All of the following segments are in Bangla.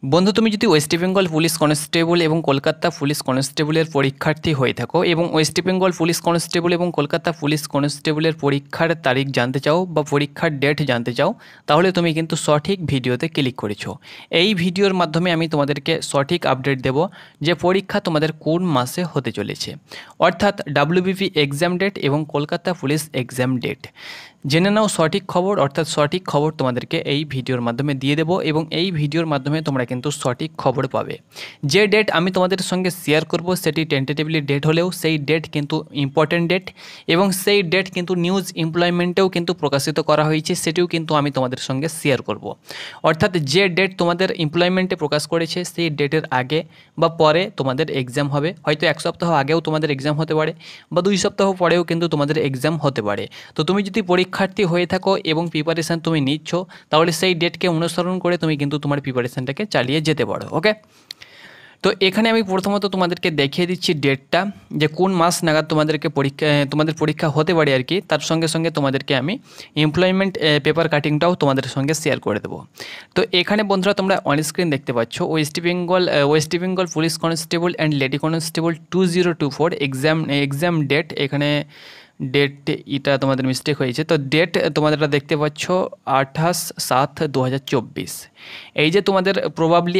বন্ধু, তুমি যদি ওয়েস্ট বেঙ্গল পুলিশ কনস্টেবল এবং কলকাতা পুলিশ কনস্টেবলের পরীক্ষার্থী হয়ে থাকো এবং ওয়েস্ট বেঙ্গল পুলিশ কনস্টেবল এবং কলকাতা পুলিশ কনস্টেবলের পরীক্ষার তারিখ জানতে চাও বা পরীক্ষার ডেট জানতে চাও, তাহলে তুমি কিন্তু সঠিক ভিডিওতে ক্লিক করেছো। এই ভিডিওর মাধ্যমে আমি তোমাদেরকে সঠিক আপডেট দেব যে পরীক্ষা তোমাদের কোন মাসে হতে চলেছে, অর্থাৎ ডাব্লিউবিপি এক্সাম ডেট এবং কলকাতা পুলিশ এক্সাম ডেট। জেনে নাও সঠিক খবর, অর্থাৎ সঠিক খবর তোমাদেরকে এই ভিডিওর মাধ্যমে দিয়ে দেবো এবং এই ভিডিওর মাধ্যমে তোমরা কিন্তু সঠিক খবর পাবে। যে ডেট আমি তোমাদের সঙ্গে শেয়ার করব সেটি টেন্টেটিভলি ডেট হলেও সেই ডেট কিন্তু ইম্পর্ট্যান্ট ডেট এবং সেই ডেট কিন্তু নিউজ এমপ্লয়মেন্টেও কিন্তু প্রকাশিত করা হয়েছে, সেটিও কিন্তু আমি তোমাদের সঙ্গে শেয়ার করব। অর্থাৎ যে ডেট তোমাদের এমপ্লয়মেন্টে প্রকাশ করেছে সেই ডেটের আগে বা পরে তোমাদের এক্সাম হবে। হয়তো এক সপ্তাহ আগেও তোমাদের এক্সাম হতে পারে বা 2 সপ্তাহ পরেও কিন্তু তোমাদের এক্সাম হতে পারে। তো তুমি যদি পরীক্ষার্থী হয়ে থাকো এবং প্রিপারেশান তুমি নিচ্ছ, তাহলে সেই ডেটকে অনুসরণ করে তুমি কিন্তু তোমার প্রিপারেশানটাকে চালিয়ে যেতে পারো। ওকে, তো এখানে আমি প্রথমত তোমাদেরকে দেখিয়ে দিচ্ছি ডেটটা, যে কোন মাস নাগাদ তোমাদের পরীক্ষা হতে পারে আর কি। তার সঙ্গে সঙ্গে তোমাদেরকে আমি এমপ্লয়মেন্ট পেপার কাটিংটাও তোমাদের সঙ্গে শেয়ার করে দেবো। তো এখানে বন্ধুরা তোমরা অন স্ক্রিন দেখতে পাচ্ছ West Bengal police constable and lady constable 2024 exam date. এখানে ডেট এটা তোমাদের মিস্টেক হয়েছে, তো ডেট তোমাদের দেখতে পাচ্ছ 28/7/2024। এই যে তোমাদের প্রবাবলি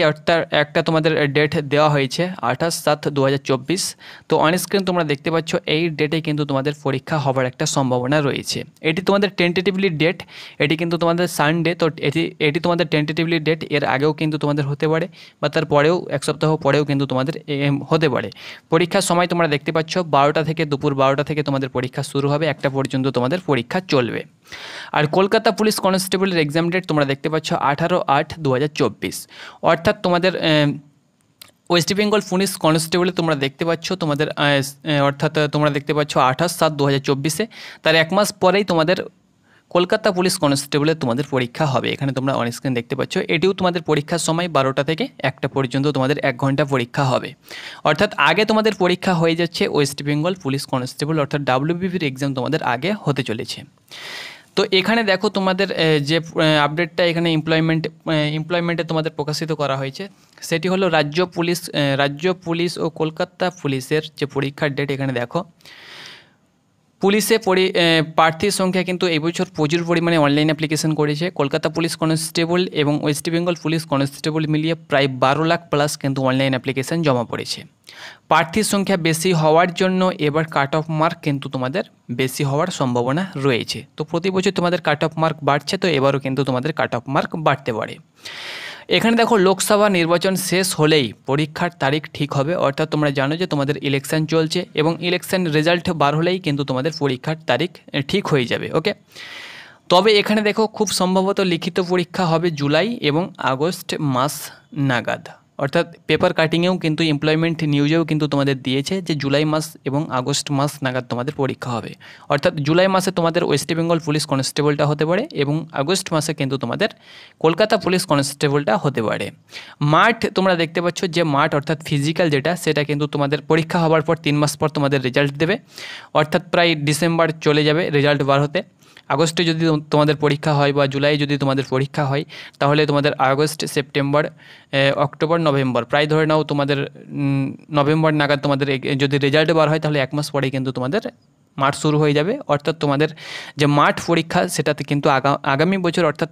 একটা তোমাদের ডেট দেওয়া হয়েছে 28/7/2024। তো অন স্ক্রিন তোমরা দেখতে পাচ্ছ এই ডেটে কিন্তু তোমাদের পরীক্ষা হবার একটা সম্ভাবনা রয়েছে। এটি তোমাদের টেন্টেটিভলি ডেট, এটি কিন্তু তোমাদের সানডে। তো এটি তোমাদের টেন্টেটিভলি ডেট, এর আগেও কিন্তু তোমাদের হতে পারে বা তার পরেও এক সপ্তাহ পরেও কিন্তু তোমাদের হতে পারে। পরীক্ষার সময় তোমরা দেখতে পাচ্ছ 12টা থেকে দুপুর 12টা থেকে তোমাদের পরীক্ষা শুরু হবে, 1টা পর্যন্ত তোমাদের পরীক্ষা চলবে। আর কলকাতা পুলিশ কনস্টেবলের এক্সাম ডেট তোমরা দেখতে পাচ্ছ 18/8/2024। অর্থাৎ তোমাদের ওয়েস্ট বেঙ্গল পুলিশ কনস্টেবলে তোমরা দেখতে পাচ্ছ তোমাদের তোমরা দেখতে পাচ্ছ 28/7/2024। তার 1 মাস পরেই তোমাদের কলকাতা পুলিশ কনস্টেবলে তোমাদের পরীক্ষা হবে। এখানে তোমরা অন স্ক্রিন দেখতে পাচ্ছ এটিও তোমাদের পরীক্ষার সময় 12টা থেকে 1টা পর্যন্ত তোমাদের 1 ঘন্টা পরীক্ষা হবে। অর্থাৎ আগে তোমাদের পরীক্ষা হয়ে যাচ্ছে ওয়েস্ট বেঙ্গল পুলিশ কনস্টেবল, অর্থাৎ ডাব্লিউবিপির এক্সাম তোমাদের আগে হতে চলেছে। তো এখানে দেখো তোমাদের যে আপডেটটা এখানে এমপ্লয়মেন্টে তোমাদের প্রকাশিত করা হয়েছে সেটি হলো রাজ্য পুলিশ ও কলকাতা পুলিশের যে পরীক্ষার ডেট। এখানে দেখো পুলিশে প্রার্থীর সংখ্যা কিন্তু এই বছর প্রচুর পরিমাণে অনলাইন অ্যাপ্লিকেশন করেছে। কলকাতা পুলিশ কনস্টেবল এবং ওয়েস্ট বেঙ্গল পুলিশ কনস্টেবল মিলিয়ে প্রায় 12 লাখ প্লাস কিন্তু অনলাইন অ্যাপ্লিকেশন জমা পড়েছে। প্রার্থীর সংখ্যা বেশি হওয়ার জন্য এবার কাট অফ মার্ক কিন্তু তোমাদের বেশি হওয়ার সম্ভাবনা রয়েছে। তো প্রতি বছর তোমাদের কাট অফ মার্ক বাড়ছে, তো এবারও কিন্তু তোমাদের কাট অফ মার্ক বাড়তে পারে। এখানে দেখো লোকসভা নির্বাচন শেষ হলেই পরীক্ষার তারিখ ঠিক হবে। অর্থাৎ তোমরা জানো যে তোমাদের ইলেকশন চলছে এবং ইলেকশন রেজাল্ট বার হলেই কিন্তু তোমাদের পরীক্ষার তারিখ ঠিক হয়ে যাবে। ওকে, তবে এখানে দেখো খুব সম্ভবত লিখিত পরীক্ষা হবে জুলাই এবং আগস্ট মাস নাগাদ। অর্থাৎ পেপার কাটিংয়েও কিন্তু এমপ্লয়মেন্ট নিউজেও কিন্তু তোমাদের দিয়েছে যে জুলাই মাস এবং আগস্ট মাস নাগাদ তোমাদের পরীক্ষা হবে। অর্থাৎ জুলাই মাসে তোমাদের ওয়েস্ট বেঙ্গল পুলিশ কনস্টেবলটা হতে পারে এবং আগস্ট মাসে কিন্তু তোমাদের কলকাতা পুলিশ কনস্টেবলটা হতে পারে। মাঠ তোমরা দেখতে পাচ্ছ যে মাঠ অর্থাৎ ফিজিক্যাল যেটা, সেটা কিন্তু তোমাদের পরীক্ষা হওয়ার পর 3 মাস পর তোমাদের রেজাল্ট দেবে। অর্থাৎ প্রায় ডিসেম্বর চলে যাবে রেজাল্ট বার হতে। আগস্টে যদি তোমাদের পরীক্ষা হয় বা জুলাই যদি তোমাদের পরীক্ষা হয়, তাহলে তোমাদের আগস্ট, সেপ্টেম্বর, অক্টোবর, নভেম্বর, প্রায় ধরে নাও তোমাদের নভেম্বর নাগাদ তোমাদের যদি রেজাল্ট বার হয়, তাহলে 1 মাস পরেই কিন্তু তোমাদের মাঠ শুরু হয়ে যাবে। অর্থাৎ তোমাদের যে মাঠ পরীক্ষা সেটাতে কিন্তু আগামী বছর অর্থাৎ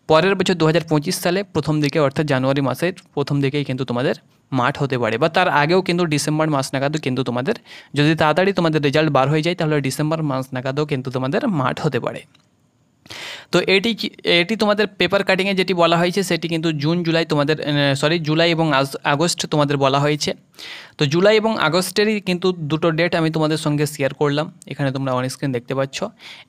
পরের বছর 2025 সালে প্রথম দিকে, অর্থাৎ জানুয়ারি মাসের প্রথম দিকেই কিন্তু তোমাদের মাঠ হতে পারে বা তার আগেও কিন্তু ডিসেম্বর মাস নাগাদও কিন্তু তোমাদের, যদি তাড়াতাড়ি তোমাদের রেজাল্ট বার হয়ে যায়, তাহলে ডিসেম্বর মাস নাগাদও কিন্তু তোমাদের মাঠ হতে পারে। তো এটি তোমাদের পেপার কাটিংয়ে যেটি বলা হয়েছে সেটি কিন্তু জুলাই এবং আগস্ট তোমাদের বলা হয়েছে। তো জুলাই এবং আগস্টেরই কিন্তু দুটো ডেট আমি তোমাদের সঙ্গে শেয়ার করলাম। এখানে তোমরা অন স্ক্রিন দেখতে পাচ্ছ।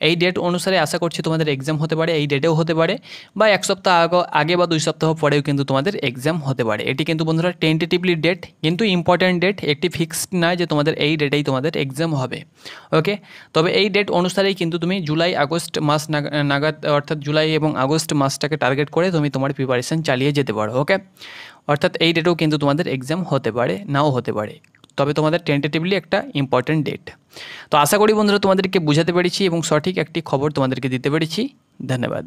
এই ডেট অনুসারে আশা করছি তোমাদের এক্সাম হতে পারে, এই ডেটেও হতে পারে বা 1 সপ্তাহ আগে বা 2 সপ্তাহ পরেও কিন্তু তোমাদের এক্সাম হতে পারে। এটি কিন্তু বন্ধুরা টেন্টেটিভলি ডেট, কিন্তু ইম্পর্ট্যান্ট ডেট, একটি ফিক্সড নয় যে তোমাদের এই ডেটেই তোমাদের এক্সাম হবে। ওকে, তবে এই ডেট অনুসারেই কিন্তু তুমি জুলাই আগস্ট মাস নাগাদ, অর্থাৎ জুলাই এবং আগস্ট মাসটাকে টার্গেট করে তুমি তোমার প্রিপারেশান চালিয়ে যেতে পারো। ওকে, অর্থাৎ এই ডেটেও কিন্তু তোমাদের এক্সাম হতে পারে, নাও হতে পারে, তবে তোমাদের টেন্টেটিভলি একটা ইম্পর্ট্যান্ট ডেট। তো আশা করি বন্ধুরা তোমাদেরকে বুঝাতে পেরেছি এবং সঠিক একটি খবর তোমাদেরকে দিতে পেরেছি। ধন্যবাদ।